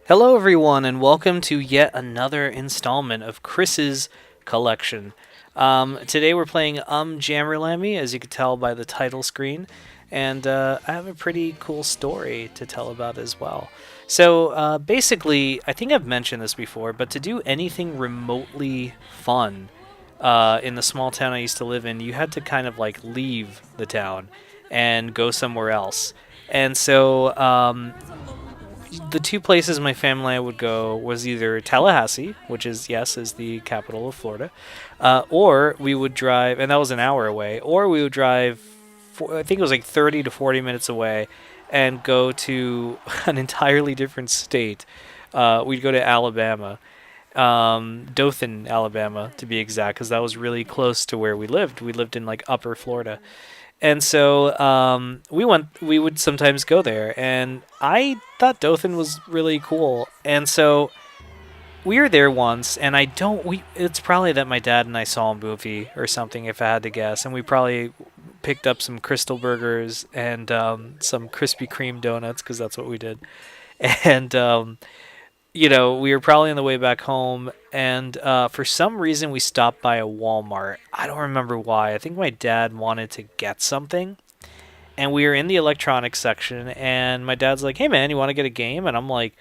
Hello, everyone, and welcome to yet another installment of Chris's collection. Today we're playing UmJammer Lammy, as you can tell by the title screen, and I have a pretty cool story to tell about as well. So basically, I think I've mentioned this before, but to do anything remotely fun in the small town I used to live in, you had to kind of like leave the town and go somewhere else. And so the two places my family would go was either Tallahassee, which is yes is the capital of Florida, or we would drive, and that was an hour away, or we would drive, I think it was like 30 to 40 minutes away, and go to an entirely different state. We'd go to Alabama, Dothan, Alabama, to be exact, because that was really close to where we lived. We lived in like Upper Florida, and so we would sometimes go there, and I thought Dothan was really cool. And so we were there once, and I don't. We it's probably that my dad and I saw a movie or something, if I had to guess, and we probably picked up some Crystal Burgers and some Krispy Kreme donuts because that's what we did, and we were probably on the way back home, and for some reason we stopped by a Walmart. I don't remember why. I think my dad wanted to get something, and we were in the electronics section, and my dad's like, "Hey man, you want to get a game?" And I'm like,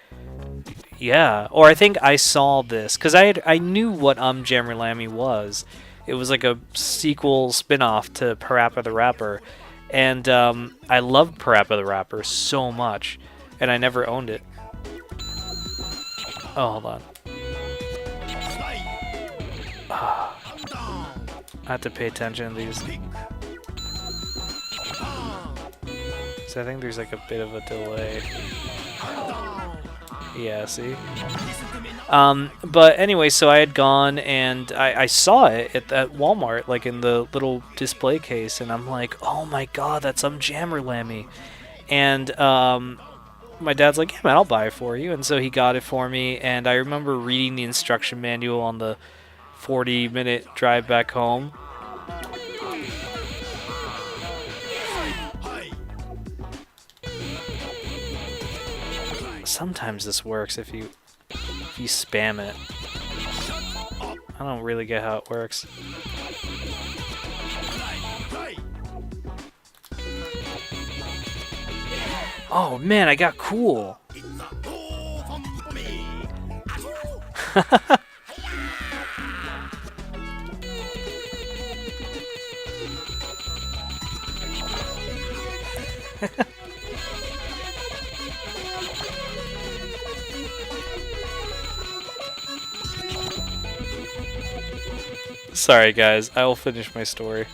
"Yeah." Or I think I saw this because I knew what Jammer Lammy was. It was like a sequel spin-off to Parappa the Rapper, and I loved Parappa the Rapper so much, and I never owned it. Oh, hold on. I have to pay attention to these. So I think there's like a bit of a delay. Yeah, see? But anyway, so I had gone and I saw it at Walmart, like in the little display case, and I'm like, oh my god, that's Jammer Lammy. And my dad's like, yeah, man, I'll buy it for you. And so he got it for me. And I remember reading the instruction manual on the 40-minute drive back home. Sometimes this works if you spam it. I don't really get how it works. Oh man, I got cool. Sorry guys, I will finish my story.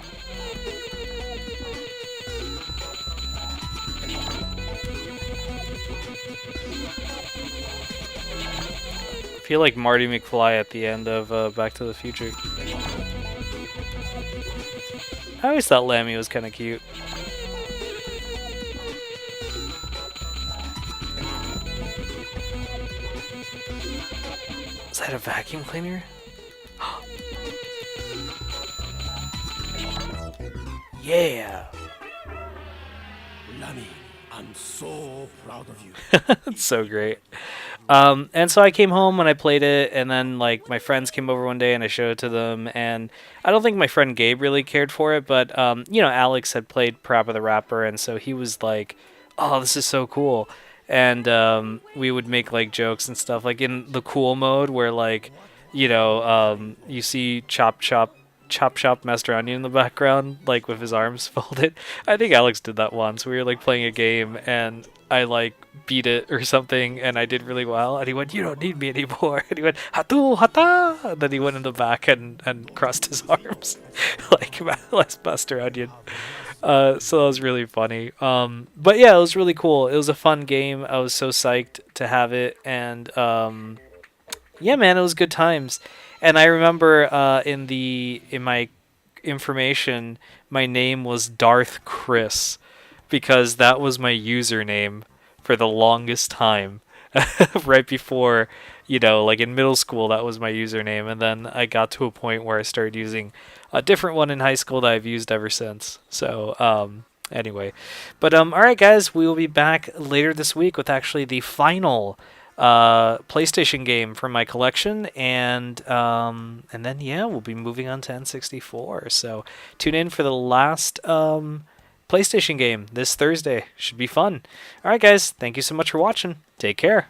I feel like Marty McFly at the end of Back to the Future. I always thought Lammy was kind of cute. Is that a vacuum cleaner? Yeah! Lammy, I'm so proud of you. It's so great. And so I came home and I played it, and then like my friends came over one day and I showed it to them, and I don't think my friend Gabe really cared for it, but Alex had played Parappa the Rapper, and so he was like, "Oh, this is so cool," and we would make like jokes and stuff, like in the cool mode where like, you see Chop Chop Master Onion in the background, like with his arms folded. I think Alex did that once. We were like playing a game and I like beat it or something and I did really well, and he went, "You don't need me anymore." And he went, "Hatu hata," and then he went in the back and crossed his arms like Master Onion. So that was really funny. But yeah, it was really cool. It was a fun game. I was so psyched to have it, and yeah, man, it was good times. And I remember in my information, my name was Darth Chris because that was my username for the longest time. Right before, like in middle school, that was my username, and then I got to a point where I started using a different one in high school that I've used ever since. So anyway, but all right, guys, we will be back later this week with actually the final PlayStation game from my collection, and then yeah, we'll be moving on to N64. So tune in for the last PlayStation game this Thursday. Should be fun. All right, guys, thank you so much for watching. Take care.